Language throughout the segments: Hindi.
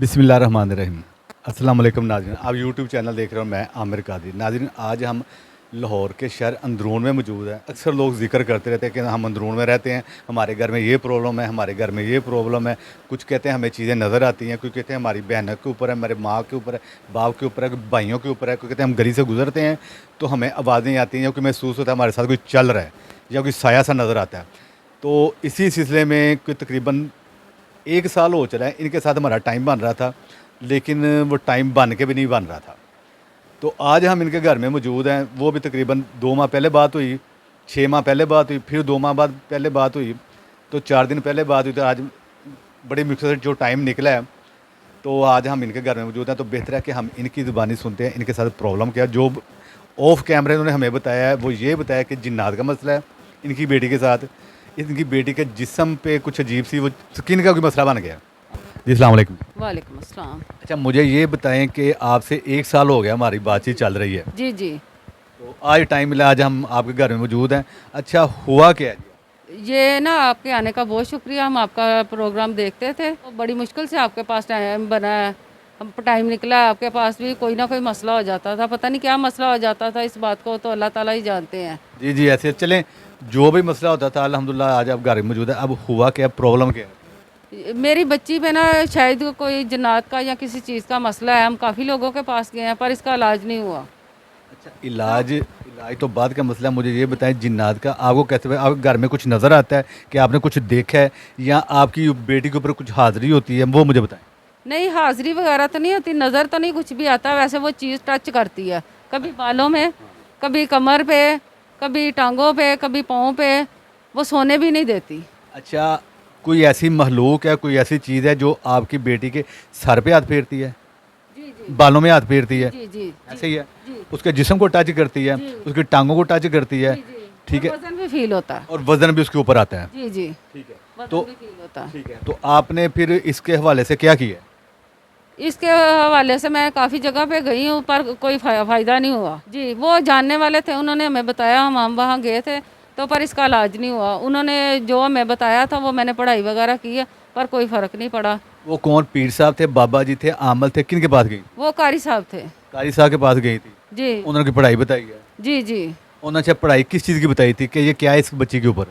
बिस्मिल्लाहिर्रहमानिर्रहीम। अस्सलाम वालेकुम नाज़रीन, आप यूट्यूब चैनल देख रहे हो, मैं आमिर कादरी। नाज़रीन, आज हम लाहौर के शहर अंदरून में मौजूद हैं। अक्सर लोग जिक्र करते रहते हैं कि हम अंदरून में रहते हैं, हमारे घर में ये प्रॉब्लम है, हमारे घर में ये प्रॉब्लम है। कुछ कहते हैं हमें चीज़ें नज़र आती हैं, कुछ कहते हैं हमारी बहनों के ऊपर है, हमारे माँ के ऊपर है, बाप के ऊपर है, भाइयों के ऊपर है। कोई कहते हैं हम गली से गुजरते हैं तो हमें आवाज़ें आती हैं या कोई महसूस होता है हमारे साथ कोई चल रहा है या कोई साया सा नज़र आता है। तो इसी सिलसिले में कोई तकरीबन 1 साल हो चला है इनके साथ हमारा टाइम बन रहा था, लेकिन वो टाइम बन के भी नहीं बन रहा था। तो आज हम इनके घर में मौजूद हैं। वो भी तकरीबन 2 माह पहले बात हुई, 6 माह पहले बात हुई, फिर 2 माह बाद पहले बात हुई, तो 4 दिन पहले बात हुई। तो आज बड़ी मुश्किल से जो टाइम निकला है, तो आज हम इनके घर में मौजूद हैं। तो बेहतर है कि हम इनकी ज़ुबानी सुनते हैं, इनके साथ प्रॉब्लम क्या है। जो ऑफ कैमरे उन्होंने हमें बताया है, वो ये बताया कि जिन्नात का मसला है इनकी बेटी के साथ। इनकी बेटी के जिस्म पे कुछ अजीब सी वो स्किन का कोई मसला बन गया। जी, अस्सलाम वालेकुम। वालेकुम अस्सलाम। अच्छा, मुझे ये बताएं कि आपसे 1 साल हो गया हमारी बातचीत चल रही है, जी जी। तो आज टाइम मिला, आज हम आपके घर में मौजूद हैं। अच्छा, हुआ क्या है जी? ये ना आपके आने का बहुत शुक्रिया। हम आपका प्रोग्राम देखते थे, तो बड़ी मुश्किल से आपके पास टाइम बना है, हम टाइम निकला है। आपके पास भी कोई ना कोई मसला हो जाता था, पता नहीं क्या मसला हो जाता था, इस बात को तो अल्लाह ताला ही जानते हैं। जी जी, ऐसे चलें, जो भी मसला होता था अल्हम्दुलिल्लाह आज आप घर में मौजूद है। अब हुआ क्या, प्रॉब्लम क्या है? मेरी बच्ची पे ना शायद कोई जन्नात का या किसी चीज़ का मसला है। हम काफ़ी लोगों के पास गए हैं पर इसका इलाज नहीं हुआ। अच्छा, इलाज तो बाद का मसला। मुझे ये बताएं, जिन्नात का आपको कैसे, आप घर में कुछ नज़र आता है कि आपने कुछ देखा है या आपकी बेटी के ऊपर कुछ हाज़िरी होती है, वो मुझे बताएं। नहीं, हाज़िरी वगैरह तो नहीं होती, नज़र तो नहीं कुछ भी आता। वैसे वो चीज़ टच करती है, कभी बालों में, कभी कमर पे, कभी टांगों पे, कभी पाँव पे। वो सोने भी नहीं देती। अच्छा, कोई ऐसी मखलूक है, कोई ऐसी चीज़ है जो आपकी बेटी के सर पे हाथ फेरती है, जी जी बालों में हाथ फेरती है? जी जी ऐसे ही है? जी उसके जिस्म को टच करती है, जी उसकी टांगों को टच करती है, जी जी। ठीक और है, वजन भी फील होता है। और वजन भी उसके ऊपर आता है। जी जी, ठीक है, वजन तो भी फील होता है। ठीक है, तो आपने फिर इसके हवाले से क्या किया? इसके हवाले से मैं काफ़ी जगह पे गई हूँ पर कोई फ़ायदा नहीं हुआ। जी, वो जानने वाले थे, उन्होंने हमें बताया, हम वहाँ गए थे तो पर इसका इलाज नहीं हुआ। उन्होंने जो हमें बताया था वो मैंने पढ़ाई वगैरह की है पर कोई फ़र्क नहीं पड़ा। वो कौन, पीर साहब थे, बाबा जी थे, आमल थे, किन के पास गई? वो कारी साहब थे। कारी साहब के पास गई थी, जी उन्होंने की पढ़ाई बताई है? जी जी। उन्होंने अच्छा पढ़ाई किस चीज़ की बताई थी कि ये क्या है इस बच्ची के ऊपर?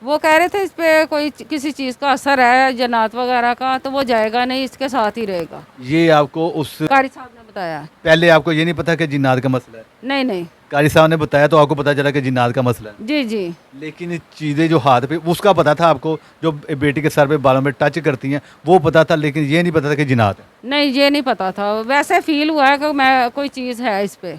वो कह रहे थे इस पे कोई किसी चीज़ का असर है जन्नात वगैरह का, तो वो जाएगा नहीं, इसके साथ ही रहेगा। ये आपको उस कारी साहब ने बताया। पहले आपको ये नहीं पता कि जिन्नात का मसला है? नहीं नहीं। कारी साहब ने बताया तो आपको पता चला कि जिन्नात का मसला है। जी जी। लेकिन चीज़ें जो हाथ पे, उसका पता था आपको, जो बेटी के सर पे बालों में टच करती हैं वो पता था, लेकिन ये नहीं पता था कि जिन्नात है? नहीं, ये नहीं पता था। वैसे फील हुआ है कि मैं कोई चीज़ है इस पे।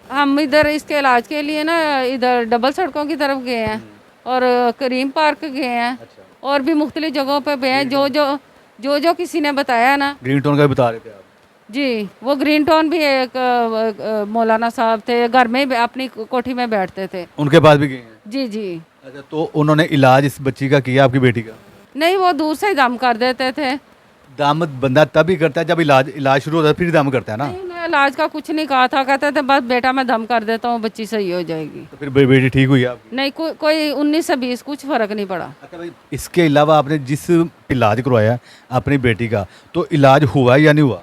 हम इधर इसके इलाज के लिए ना इधर डबल सड़कों की तरफ गए हैं और करीम पार्क गए हैं और भी मुख्तलिफ जगहों पे गए हैं। जो किसी ने बताया ना। ग्रीन टोन का भी बता रहे थे आप? जी, वो ग्रीन टोन भी एक मौलाना साहब थे, घर में अपनी कोठी में बैठते थे। उनके पास भी गए हैं? जी जी। अच्छा, तो उन्होंने इलाज इस बच्ची का किया, आपकी बेटी का? नहीं, वो दूर से ही दम कर देते थे। दाम बंदा तभी करता है जब इलाज शुरू होता है, फिर दाम करता है ना? नहीं, उन्होंने इलाज का कुछ नहीं कहा था, कहते थे बस बेटा मैं दम कर देता हूँ, बच्ची सही हो जाएगी। तो फिर बेटी ठीक हुई आपकी? नहीं, कोई 19 से 20 कुछ फ़र्क नहीं पड़ा। अच्छा भाई, इसके अलावा आपने जिस इलाज करवाया अपनी बेटी का, तो इलाज हुआ या नहीं हुआ?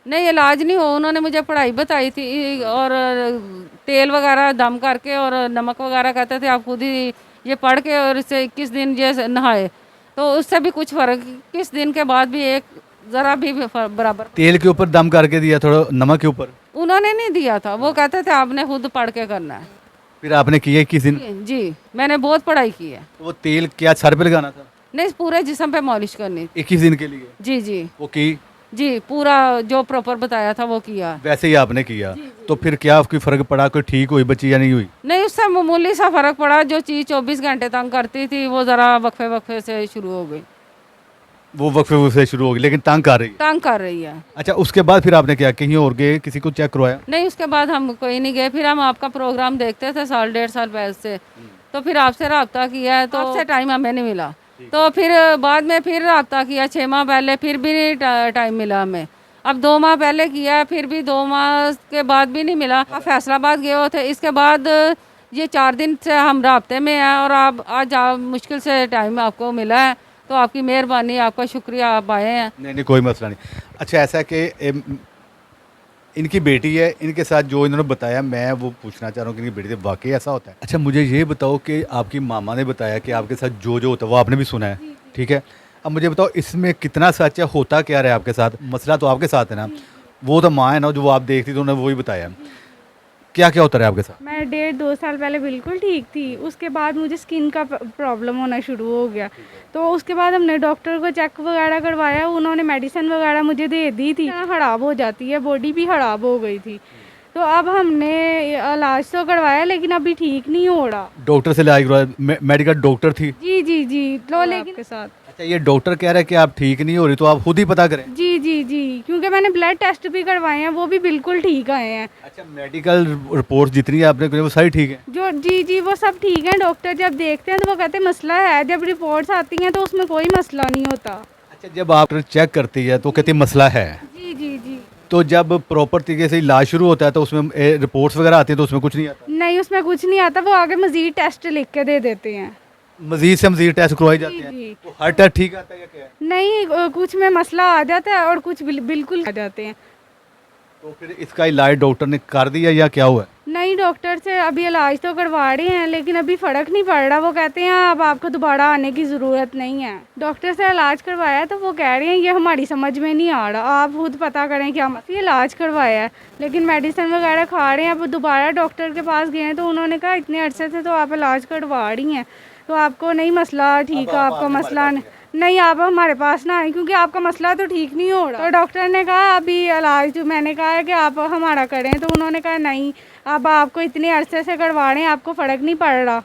नहीं, इलाज नहीं हुआ। उन्होंने मुझे पढ़ाई बताई थी और तेल वगैरह दम करके और नमक वगैरह कहते थे आप खुद ही ये पढ़ के और इससे 21 दिन ये नहाए, तो उससे भी कुछ फ़र्क, 21 दिन के बाद भी एक ज़रा भी बराबर। तेल के ऊपर दम करके दिया, थोड़ा नमक के ऊपर? उन्होंने नहीं दिया था, वो कहते थे आपने खुद पढ़ के करना है। फिर आपने किया किस दिन? जी, मैंने बहुत पढ़ाई की है। तो वो तेल क्या सर पे लगाना था? नहीं, पूरे जिस्म पे मालिश करनी। 21 दिन के लिए? जी जी वो की? जी, पूरा जो प्रॉपर बताया था वो किया। वैसे ही आपने किया? तो फिर क्या आपकी फ़र्क पड़ा, कोई ठीक हुई बच्ची या नहीं हुई? नहीं, उससे मामूली सा फ़र्क पड़ा। जो चीज़ 24 घंटे तंग करती थी वो ज़रा वक्फे वक्फे से शुरू हो गई। वो वक्फे से शुरू हो गई, लेकिन तंग कर रही है? तंग कर रही है। अच्छा, उसके बाद फिर आपने क्या, कहीं और गए, किसी को चेक करवाया? नहीं, उसके बाद हम कोई नहीं गए। फिर हम आपका प्रोग्राम देखते थे साल 1.5 साल पहले से, तो फिर आपसे रब्ता किया है, तो आपसे टाइम हमें नहीं मिला। तो फिर बाद में फिर रब्ता किया 6 माह पहले, फिर भी नहीं टाइम मिला हमें। अब 2 माह पहले किया, फिर भी 2 माह के बाद भी नहीं मिला। आप फैसलाबाद गए हुए थे, इसके बाद ये 4 दिन से हम राब्ते में हैं और आज आप मुश्किल से टाइम आपको मिला है, तो आपकी मेहरबानी, आपका शुक्रिया, आप आए हैं। नहीं नहीं, कोई मसला नहीं। अच्छा ऐसा है कि इनकी बेटी है, इनके साथ जो इन्होंने बताया मैं वो पूछना चाह रहा हूँ कि इनकी बेटी से वाकई ऐसा होता है? अच्छा मुझे ये बताओ कि आपकी मामा ने बताया कि आपके साथ जो जो होता है वो आपने भी सुना है, ठीक है? अब मुझे बताओ इसमें कितना सच है, होता क्या रहा है आपके साथ? मसला तो आपके साथ है ना, वो तो माँ है ना जो वो आप देखती तो उन्होंने वो ही बताया। क्या क्या होता रहा है आपके साथ? मैं 1.5-2 साल पहले बिल्कुल ठीक थी। उसके बाद मुझे स्किन का प्रॉब्लम होना शुरू हो गया। तो उसके बाद हमने डॉक्टर को चेक वगैरह करवाया, उन्होंने मेडिसिन वगैरह मुझे दे दी थी। ख़राब हो जाती है, बॉडी भी ख़राब हो गई थी। तो अब हमने इलाज तो करवाया लेकिन अभी ठीक नहीं हो रहा। डॉक्टर से इलाज करवाया, मेडिकल डॉक्टर थी? जी जी जी, लो लेकिन के साथ। अच्छा ये डॉक्टर कह रहा है कि आप ठीक नहीं हो रही तो आप खुद ही पता करें? जी जी जी, क्योंकि मैंने ब्लड टेस्ट भी करवाए हैं, वो भी बिल्कुल ठीक आए हैं। अच्छा मेडिकल रिपोर्ट जितनी आपने करी वो सारी ठीक है? जो जी जी वो सब ठीक है। डॉक्टर जब देखते हैं तो वो कहते हैं मसला है, जब रिपोर्ट्स आती हैं तो उसमें कोई मसला नहीं होता। अच्छा जब आप चेक करती है तो कहती है मसला है, जी जी जी, तो जब प्रॉपर तरीके से इलाज शुरू होता है तो उसमें रिपोर्ट्स वगैरह आती है तो उसमें कुछ नहीं आता? नहीं उसमें कुछ नहीं आता, वो आगे मजीद टेस्ट लिख के दे देते हैं। मजीद से मजीद टेस्ट करवाए जाते जी हैं? जी, तो हर टेस्ट ठीक आता है या क्या है? नहीं कुछ में मसला आ जाता है और कुछ बिल्कुल आ जाते हैं। तो फिर इसका इलाज डॉक्टर ने कर दिया या क्या हुआ? नहीं डॉक्टर से अभी इलाज तो करवा रहे हैं लेकिन अभी फ़र्क नहीं पड़ रहा। वो कहते हैं अब आपको दोबारा आने की ज़रूरत नहीं है। डॉक्टर से इलाज करवाया तो वो कह रहे हैं ये हमारी समझ में नहीं आ रहा, आप खुद पता करें क्या मसला। इलाज करवाया है लेकिन मेडिसिन वगैरह खा रहे हैं। अब दोबारा डॉक्टर के पास गए हैं तो उन्होंने कहा इतने अरसे से तो आप इलाज करवा रही हैं तो आपको नहीं मसला ठीक है, आपका मसला नहीं, आप हमारे पास ना आए क्योंकि आपका मसला तो ठीक नहीं हो रहा। तो डॉक्टर ने कहा अभी इलाज जो मैंने कहा है कि आप हमारा करें, तो उन्होंने कहा नहीं अब आपको इतने अरसे से करवा रहे हैं, आपको फ़र्क नहीं पड़ रहा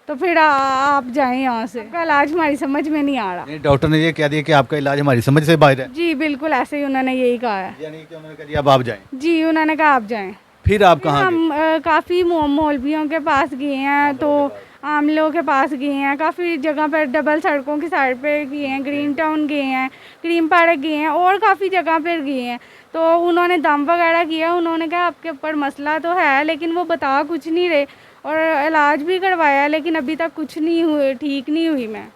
तो फिर आप जाएं यहाँ से, आपका इलाज हमारी समझ में नहीं आ रहा। नहीं डॉक्टर ने ये कह दिया कि आपका इलाज हमारी समझ से बाहर है? जी बिल्कुल ऐसे ही उन्होंने यही कहा है। यानी कि उन्होंने कह दिया अब आप जाएं? जी उन्होंने कहा आप जाएँ। फिर आप कहाँ गए? हम काफ़ी मौलवियों के पास गए हैं, तो आमलों के पास गए हैं, काफ़ी जगह पर डबल सड़कों की साइड पे गए हैं, ग्रीन टाउन गए हैं, क्रीम पार्क गए हैं और काफ़ी जगह पर गए हैं। तो उन्होंने दम वगैरह किया, उन्होंने कहा आपके ऊपर मसला तो है लेकिन वो बता कुछ नहीं रहे, और इलाज भी करवाया लेकिन अभी तक कुछ नहीं हुए, ठीक नहीं हुई मैं।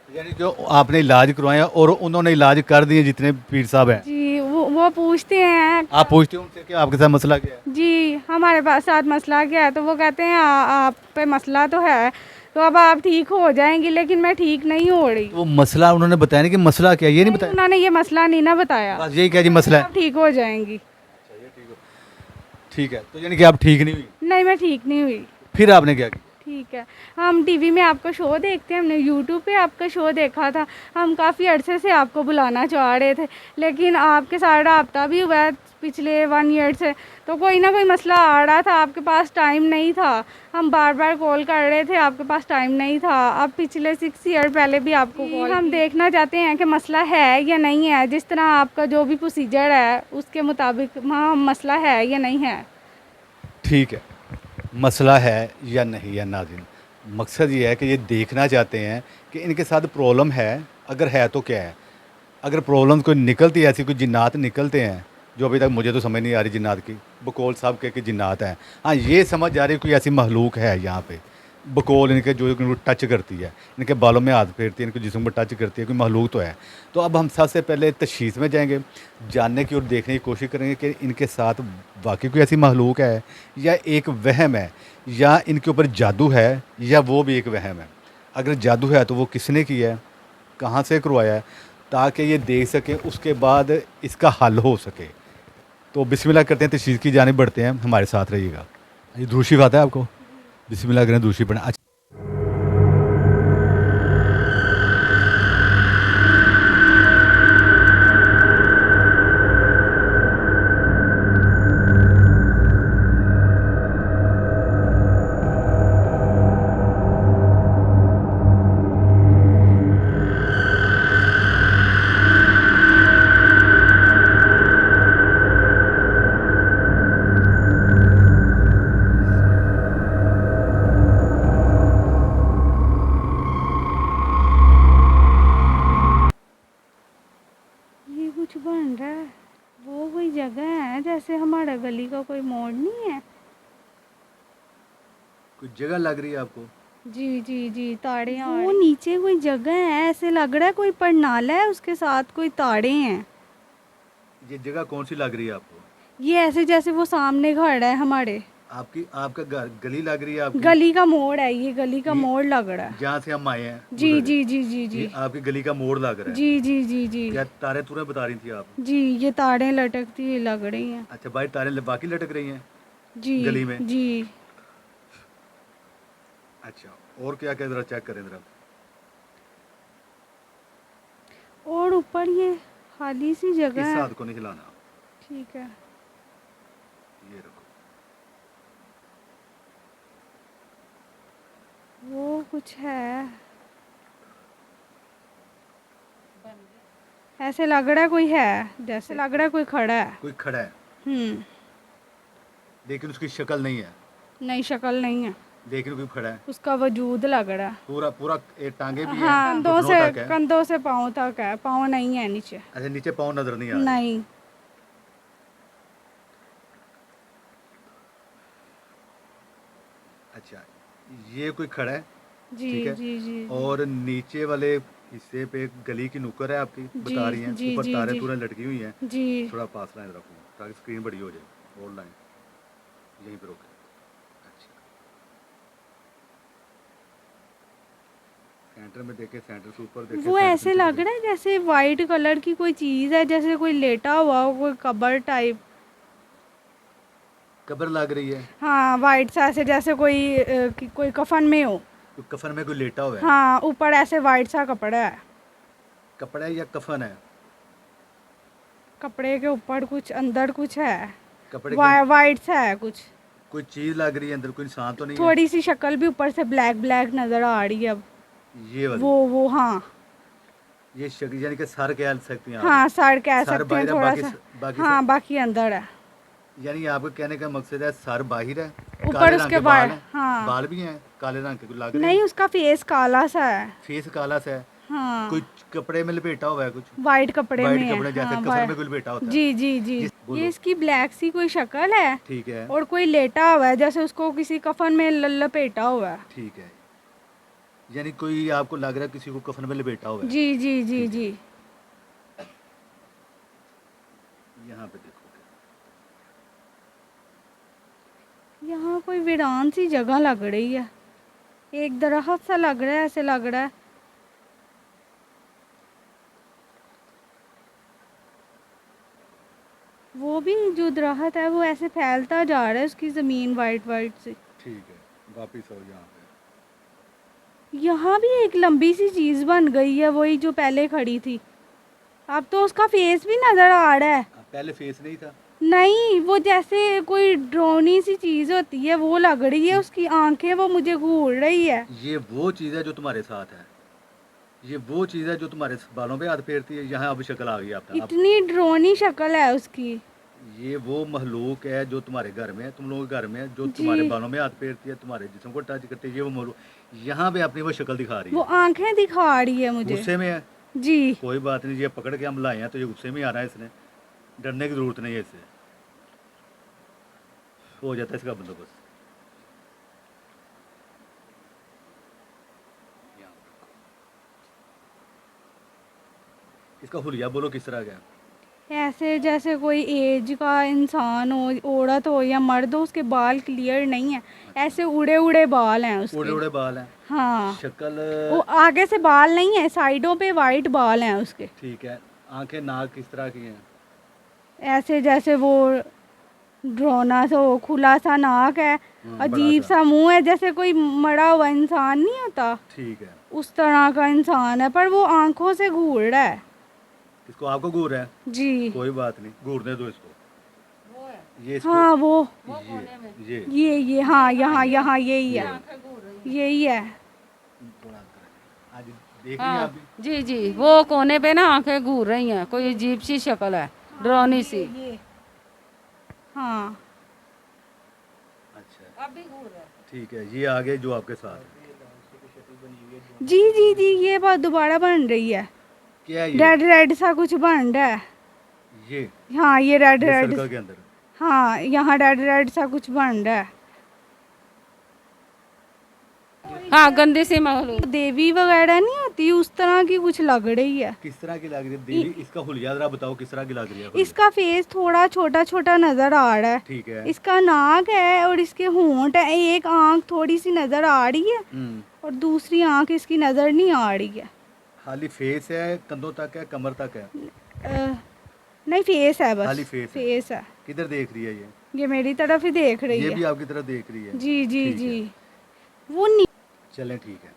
यानी जो आपने इलाज करवाया और उन्होंने इलाज कर दिए जितने पीर साहब हैं, जी वो पूछते हैं, आप पूछते हो उनसे कि आपके साथ मसला क्या है? जी हमारे पास साथ मसला क्या है, तो वो कहते हैं आप पे मसला तो है तो अब आप ठीक हो जाएंगी, लेकिन मैं ठीक नहीं हो रही। तो वो मसला उन्होंने बताया नहीं कि मसला क्या है, ये नहीं बताया? उन्होंने ये मसला नहीं ना बताया, बस यही क्या जी मसला है? आप ठीक हो जाएंगी। ठीक है, तो यानी कि आप ठीक नहीं हुई, नहीं मैं ठीक नहीं हुई। फिर आपने क्या किया? ठीक है, हम टीवी में आपका शो देखते हैं, हमने यूट्यूब पे आपका शो देखा था, हम काफ़ी अरसे से आपको बुलाना चाह रहे थे लेकिन आपके साथ रब्ता भी हुआ है पिछले 1 ईयर से, तो कोई ना कोई मसला आ रहा था, आपके पास टाइम नहीं था, हम बार बार कॉल कर रहे थे, आपके पास टाइम नहीं था। अब पिछले 6 ईयर पहले भी आपको कॉल, हम देखना चाहते हैं कि मसला है या नहीं है, जिस तरह आपका जो भी प्रोसीजर है उसके मुताबिक वहाँ मसला है या नहीं है। ठीक है, मसला है या नहीं है नाज़रीन, मकसद ये है कि ये देखना चाहते हैं कि इनके साथ प्रॉब्लम है, अगर है तो क्या है। अगर प्रॉब्लम कोई निकलती है, ऐसी कोई जिन्नात निकलते हैं जो अभी तक मुझे तो समझ नहीं आ रही जिन्नात की, बकौल साहब के कि जिन्नात हैं, हाँ ये समझ आ रही कोई ऐसी महलूक है यहाँ पे, बकौल इनके जो इनको टच करती है, इनके बालों में हाथ फेरती है, इनके जिस्म पर टच करती है, कोई महलूक तो है। तो अब हम सबसे पहले तशख़ीस में जाएंगे, जानने की और देखने की कोशिश करेंगे कि इनके साथ वाकई कोई ऐसी महलूक है या एक वहम है, या इनके ऊपर जादू है, या वो भी एक वहम है। अगर जादू है तो वो किसने किया है, कहाँ से करवाया है, ताकि ये देख सकें, उसके बाद इसका हल हो सके। तो बिस्मिल्लाह करते हैं, तशख़ीस की जानिब बढ़ते हैं, हमारे साथ रहिएगा। ये दूसरी बात है आपको, बिस्मिल्लाह करें, दूसरी पढ़ें। अच्छा ये कुछ बन रहा है, वो कोई जगह है जैसे हमारा गली का कोई मोड़ नहीं है। कोई जगह लग रही है आपको? जी जी जी, ताड़े वो नीचे कोई जगह है, ऐसे लग रहा है कोई प्रणाला है, उसके साथ कोई ताड़े हैं। ये जगह कौन सी लग रही है आपको? ये ऐसे जैसे वो सामने घर है हमारे, आपकी आपका गली लग रही है आपकी? गली का मोड़ है, ये गली का ये- मोड़ लग रहा है। जहाँ से हम आए हैं जी उधर है। जी जी जी जी ये आपकी गली का मोड़ लग रहा है। जी जी जी जी क्या तारे तुरे बता रही थी आप? जी, ये तारें लटकती लग रही हैं। अच्छा भाई, तारे बाकी लटक रही हैं जी गली में? जी। अच्छा, और क्या क्या जरा चेक करें जरा। और ऊपर ये खाली सी इस जगह है। हाथ को नहीं हिलाना। ठीक है। ये रखो। वो कुछ है, ऐसे लग रहा है कोई है, जैसे लग रहा है कोई खड़ा है। कोई खड़ा है हम्म। लेकिन उसकी शक्ल नहीं है, नहीं, शक्ल नहीं है, लेकिन कोई खड़ा है। उसका वजूद लग रहा है। पूरा पूरा टांगे भी हाँ, हैं, घुटनों तक है। कंधों से पाँव तक है, पाँव नहीं है नीचे। अच्छा, नीचे पाँव नजर नहीं आ रहे? नहीं। अच्छा, ये कोई खड़ा है। जी ठीक है। जी जी। और नीचे वाले हिस्से पे गली की नुक्कड़ है आपकी, बता रही हैं। जी, ऊपर जी, तारे जी। तुरे लटकी हुई हैं। जी थोड़ा पास लाइन रखूँ ताकि स्क्रीन बड़ी हो जाए। और लाइन यहीं पे रोके। अच्छा, सेंटर में देखे, सेंटर से ऊपर देखे। वो ऐसे लग रहा है जैसे वाइट कलर की कोई चीज़ है, जैसे कोई लेटा हुआ हो, कोई कबर टाइप। कब्र लग रही है। हाँ, वाइट सा, ऐसे जैसे कोई कफन में हो। तो कफन में कोई लेटा हुआ है। हाँ, ऊपर ऐसे वाइट सा कपड़ा है। कपड़ा है या कफन है? कपड़े के ऊपर कुछ, अंदर कुछ है, कपड़े के वाइट सा है कुछ। कोई चीज लग रही है अंदर, कोई इंसान तो नहीं थोड़ी सी शक्ल भी ऊपर से ब्लैक ब्लैक नजर आ रही है अब। है? ये वाली वो हाँ। ये शक्ल यानी कि सर कह सकती हैं आप? हाँ, सर कह सर सकते हैं बाहर है, थोड़ा बाकी सा। बाकी हाँ, बाकी अंदर है। यानी आपका कहने का मकसद है सर बाहर है, ऊपर काले रंग उसके के बाल बाल, हैं। हाँ। बाल भी हैं काले रंग के, कोई लग रहे नहीं, हैं? उसका फेस काला सा है। फेस काला सा है। हाँ, कोई कपड़े में लपेटा हुआ है कुछ? वाइट कपड़े वाइट में कपड़े है। जैसे हाँ, कफन में कोई लपेटा होता है। जी जी जी। बोलो। ये इसकी ब्लैक सी कोई शक्ल है, ठीक है। और कोई लेटा हुआ है जैसे उसको किसी कफन में लपेटा हुआ है। ठीक है, यानी कोई आपको लग रहा है किसी को कफन में लपेटा हुआ है। जी जी जी जी। यहाँ पे देखो, यहाँ कोई वीरान सी जगह लग रही है, एक दरख्त सा लग रहा है, ऐसे लग रहा है। वो भी जो दरख्त है वो ऐसे फैलता जा रहा है, उसकी ज़मीन वाइट वाइट से। ठीक है, वापिस आओ यहाँ पे। यहाँ भी एक लंबी सी चीज़ बन गई है, वही जो पहले खड़ी थी। अब तो उसका फेस भी नज़र आ रहा है। पहले फेस नहीं था? नहीं, वो जैसे कोई ड्रोनी सी चीज़ होती है वो लग रही है, उसकी आंखें वो मुझे घूर रही है। ये वो चीज़ है जो तुम्हारे साथ है, ये वो चीज़ है जो तुम्हारे बालों पे हाथ फेरती है। यहाँ अब शक्ल आ गई आपका। इतनी ड्रोनी शक्ल है उसकी। ये वो महलूक है जो तुम्हारे घर में है, तुम लोगों के घर में है, जो जी। तुम्हारे बालों में हाथ फेरती है, तुम्हारे जिस्म को टच करती है। ये वो महलूक यहाँ पे अपनी वो शक्ल दिखा रही वो है। आंखें दिखा रही है मुझे। गुस्से में है? जी। कोई बात नहीं, ये पकड़ के हम लाए हैं तो ये गुस्से में आ रहा है। इसने डरने की ज़रूरत नहीं है, इससे हो जाता है इसका बंदोबस्त। इसका हुलिया बोलो किस तरह का है? ऐसे जैसे कोई एज का इंसान हो, औरत हो या मर्द हो, उसके बाल क्लियर नहीं है, ऐसे उड़े उड़े बाल हैं उसके। उड़े उड़े बाल हैं। हाँ, शक्ल वो आगे से बाल नहीं है, साइडों पे वाइट बाल हैं उसके। ठीक है। आंखें नाक किस तरह की हैं? ऐसे जैसे वो ड्रोना सा हो, खुला सा नाक है, बड़ा अजीब सा मुंह है, जैसे कोई मरा हुआ इंसान नहीं होता, ठीक है। उस तरह का इंसान है, पर वो आंखों से घूर रहा है। इसको आपको घूर है? जी। कोई बात नहीं, घूरने दो इसको। ये इसको, हाँ, वो ये हाँ, यहाँ यहाँ यही है, यही है। थोड़ा अंदर। आज देख रही हैं हाँ आप भी? जी जी, वो कोने पे ना आंखें घूर रही हैं, कोई अजीब सी शक्ल है, ड्रोनी सी। ये हाँ। अच्छा, अब भी घूर रहा है। ठीक है। ये आगे जो आपके साथ है, जी जी जी, ये बात दोबारा बन रही है, क्या है ये? रेड रेड सा कुछ बन रहा है। ये हाँ, ये रेड रेड, सर्कल के अंदर। हाँ, यहाँ रेड रेड सा कुछ बन रहा है। हाँ गंदी सी महलूक। देवी वगैरह नहीं होती, उस तरह की कुछ लग रही है। किस तरह की लग रही है देवी? इसका हुलिया जरा बताओ, किस तरह की लग रही है? इसका फेस थोड़ा छोटा छोटा नजर आ रहा है। ठीक है। इसका नाक है और इसके होंठ है, एक आंख थोड़ी सी नजर आ रही है और दूसरी आंख इसकी नजर नहीं आ रही है। खाली फेस है, कंधों तक है, कमर तक है? नहीं फेस है, बस खाली फेस है। फेस है। किधर देख रही है ये? ये मेरी तरफ ही देख रही ये है। भी आपकी तरफ देख रही है? जी जी ठीक जी। है। वो नहीं। चलें ठीक है।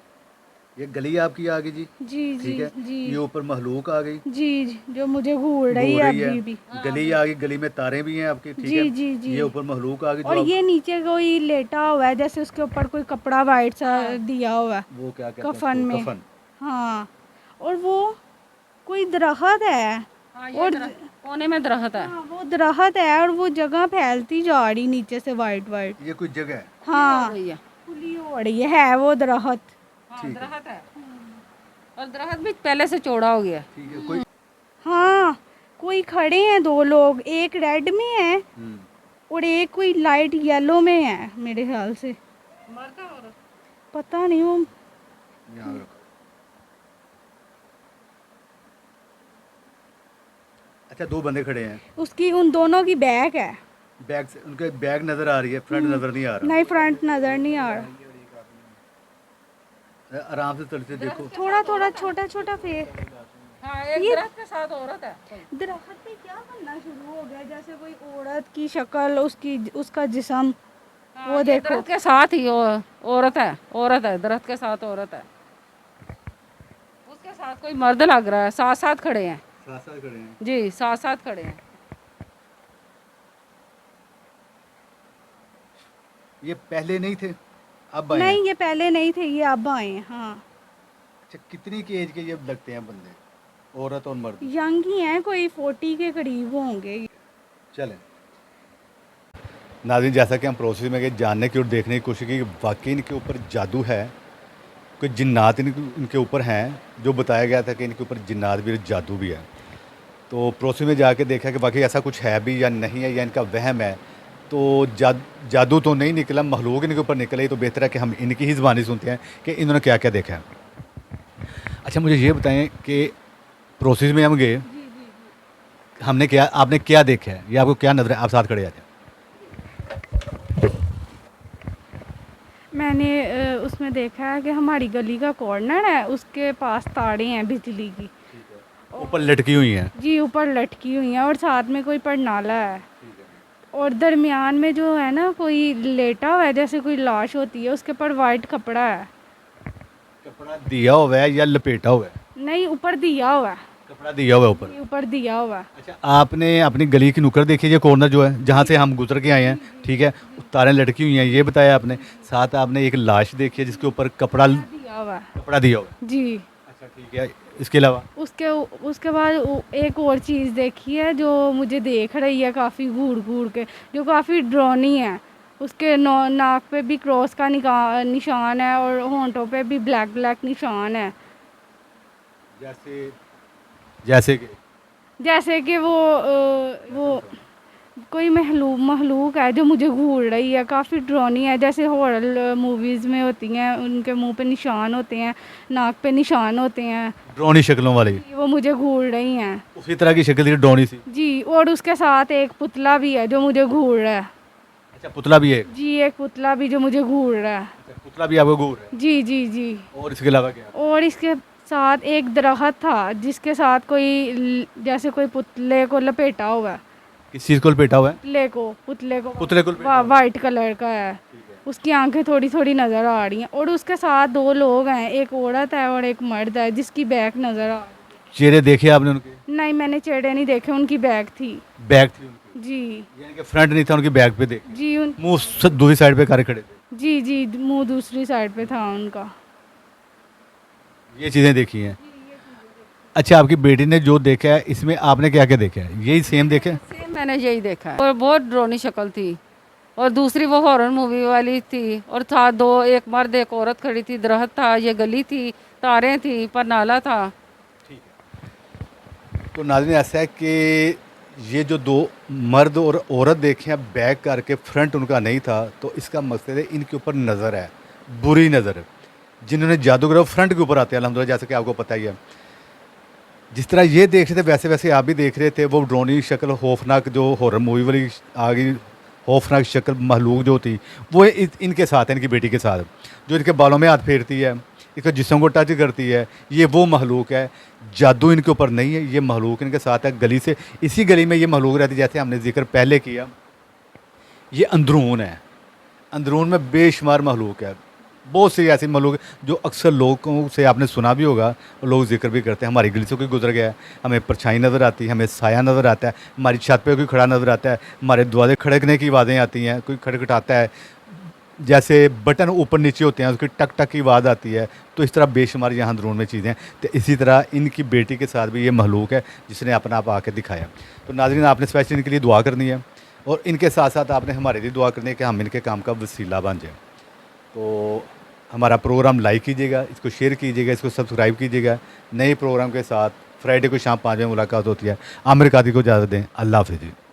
ये गली आपकी आ गई जी? जी जी ठीक है। जी ये ऊपर महलूक आ गई, जी जी, जो मुझे घूर रही घूर है रही अभी भी। गली आ गई, गली में तारे भी हैं आपकी, ठीक जी है। जी जी। ये ऊपर महलूक आ गई और जो ये नीचे कोई लेटा हुआ है, जैसे उसके ऊपर कोई कपड़ा वाइट सा दिया हुआ है वो क्या कहते हैं कफन उसको? में। कफन। हाँ, और वो कोई दरख्त है। हाँ, और कोने में दरख्त है। हाँ, वो दरख्त है और वो जगह फैलती जा रही नीचे से वाइट वाइट। ये कोई जगह है? हाँ, रही है। खुली हो रही है वो दरख्त। हाँ, दरख्त है। और दरख्त भी पहले से चौड़ा हो गया। ठीक है। कोई हाँ, कोई खड़े हैं दो लोग, एक रेड में है और एक कोई लाइट येलो में है मेरे ख्याल से। पता नहीं वो। यहाँ रखो। अच्छा, दो बंदे खड़े हैं। उसकी उन दोनों की बैग है। बैग से उनके बैग नजर आ रही है, फ्रंट नजर नहीं आ रहा। नहीं, फ्रंट नजर नहीं आ रहा। आराम से चलते देखो। थोड़ा थोड़ा छोटा छोटा फेस। हाँ, एक दरख्त के साथ औरत है। दरख्त पे क्या बनना शुरू हो गया, जैसे कोई औरत की शक्ल, उसकी उसका जिस्म। हाँ, वो ये देखो। दरख्त के साथ ही औरत है, औरत है, दरख्त के साथ औरत है। उसके साथ कोई मर्द लग रहा है, साथ साथ खड़े हैं। साथ साथ खड़े हैं। जी, साथ साथ खड़े हैं। ये पहले नहीं थे, अब आए हैं? नहीं, ये पहले नहीं थे, ये अब आए हैं। हाँ, अच्छा, कितनी की एज के ये लगते हैं बंदे, औरत और मर्द? यंग ही हैं, कोई 40 के करीब होंगे। चलें नाज़रीन, जैसा कि हम प्रोसेस में गए जानने की और देखने की कोशिश की कि वाकई इनके ऊपर जादू है, कोई जिन्नात इनके ऊपर हैं, जो बताया गया था कि इनके ऊपर जिन्नात भी और जादू भी है। तो प्रोसेस में जाके देखा कि वाकई ऐसा कुछ है भी या नहीं है, या इनका वहम है। तो जादू तो नहीं निकला, महलूक इनके ऊपर निकला। तो बेहतर है कि हम इनकी ही ज़बानी सुनते हैं कि इन्होंने क्या क्या देखा है। अच्छा, मुझे ये बताएं कि प्रोसेस में हम गए, हमने क्या, आपने क्या देखा है, ये आपको क्या नजर है? आप साथ खड़े जाते हैं। मैंने उसमें देखा है कि हमारी गली का कॉर्नर है, उसके पास तारे हैं बिजली की। ऊपर लटकी हुई हैं। जी, ऊपर लटकी हुई हैं और साथ में कोई परनाला है। और दरमियान में जो है ना, कोई लेटा हुआ है, जैसे कोई लाश होती है, उसके ऊपर वाइट कपड़ा है। कपड़ा दिया हुआ है या लपेटा हुआ है? नहीं, ऊपर दिया हुआ है। कपड़ा दिया हुआ है ऊपर। ये ऊपर दिया हुआ है। अच्छा, आपने अपनी गली की नुक्कड़ देखी, ये कॉर्नर जो है जहाँ से हम गुजर के आए हैं, ठीक है, तारें लटकी हुई हैं, ये बताया आपने। साथ आपने एक लाश देखी है जिसके ऊपर कपड़ा दिया हुआ है। कपड़ा दिया हुआ है। जी। अच्छा ठीक है, इसके अलावा उसके बाद एक और चीज़ देखी है जो मुझे देख रही है काफ़ी घूर घूर के, जो काफ़ी डरावनी है। उसके नाक पे भी क्रॉस का निशान है और होंठों पे भी ब्लैक ब्लैक निशान है। जैसे कि वो कोई महलूक है जो मुझे घूर रही है, काफ़ी डरावनी है। जैसे हॉरर मूवीज़ में होती हैं, उनके मुंह पे निशान होते हैं, नाक पे निशान होते हैं, ड्रोनी शक्लों वाली, वो मुझे घूर रही हैं। उसी तरह की शक्ल थी ड्रोनी सी। जी, और उसके साथ एक पुतला भी है जो मुझे घूर रहा है। अच्छा, पुतला भी है? जी, एक पुतला भी जो मुझे घूर रहा है। अच्छा, पुतला भी आपको घूर है? जी जी जी। और इसके अलावा क्या? और इसके साथ एक दरख्त था जिसके साथ कोई जैसे कोई पुतले को लपेटा हुआ है। किस चीज़ को लपेटा हुआ है? पुतले को लपेटा वाइट कलर का है। उसकी आंखें थोड़ी थोड़ी नज़र आ रही हैं और उसके साथ दो लोग हैं, एक औरत है और एक मर्द है जिसकी बैग नज़र आ रही है। चेहरे देखे आपने उनके? नहीं, मैंने चेहरे नहीं देखे, उनकी बैग थी। बैग थी उनकी? जी यानी कि फ्रंट नहीं था, उनकी बैग पे देख, जी। मुंह दूसरी साइड पे करे खड़े थे। जी जी, मुंह दूसरी साइड पे था उनका। ये चीज़ें देखी हैं। अच्छा, आपकी बेटी ने जो देखा है, इसमें आपने क्या क्या देखा है? यही सेम देखा है? सेम मैंने यही देखा है। और बहुत डरावनी शक्ल थी। और दूसरी वो हॉरर मूवी वाली थी। और था दो, एक मर्द एक औरत खड़ी थी, दरख्त था, ये गली थी, तारें थी, पर नाला था। तो नाज़रीन, ऐसा है कि ये जो दो मर्द और औरत देखे हैं बैक करके, फ्रंट उनका नहीं था, तो इसका मकसद है इनके ऊपर नज़र है, बुरी नज़र है। जिन्होंने जादूगर वो फ्रंट के ऊपर आते हैं अल्हम्दुलिल्लाह, जैसे कि आपको पता ही है। जिस तरह ये देख रहे थे वैसे वैसे आप भी देख रहे थे। वो ड्रोनी शक्ल खौफनाक जो हॉरर मूवी वाली आ गई, खौफनाक शक्ल महलूक जो थी वो इनके साथ है, इनकी बेटी के साथ, जो इनके बालों में हाथ फेरती है, इसके जिस्म को टच करती है। ये वो महलूक है, जादू इनके ऊपर नहीं है, ये महलूक इनके साथ है। गली से इसी गली में ये महलूक रहती, जैसे हमने जिक्र पहले किया। ये अंदरून है, अंदरून में बेशुमार महलूक है। बहुत सी ऐसी महलूक जो अक्सर लोगों से आपने सुना भी होगा और लोग जिक्र भी करते हैं। हमारी गली से कोई गुजर गया है, हमें परछाई नज़र आती है, हमें साया नज़र आता है, हमारी छत पे कोई खड़ा नज़र आता है, हमारे दरवाजे खड़कने की आवाज़ें आती हैं, कोई खटखटाता है, जैसे बटन ऊपर नीचे होते हैं उसकी टक टक की आवाज़ आती है। तो इस तरह बेशुमार यहाँ अंदरून में चीज़ें हैं। तो इसी तरह इनकी बेटी के साथ भी ये महलूक है जिसने अपना आप आके दिखाया। तो नाज़रीन, आपने स्पेशली इनके लिए दुआ करनी है और इनके साथ साथ आपने हमारे लिए दुआ करनी है कि हम इनके काम का वसीला बन जाए। तो हमारा प्रोग्राम लाइक कीजिएगा, इसको शेयर कीजिएगा, इसको सब्सक्राइब कीजिएगा। नए प्रोग्राम के साथ फ्राइडे को शाम 5 बजे मुलाकात होती है। आमिर कादरी को इजाज़त दें। अल्लाह हाफ़िज़।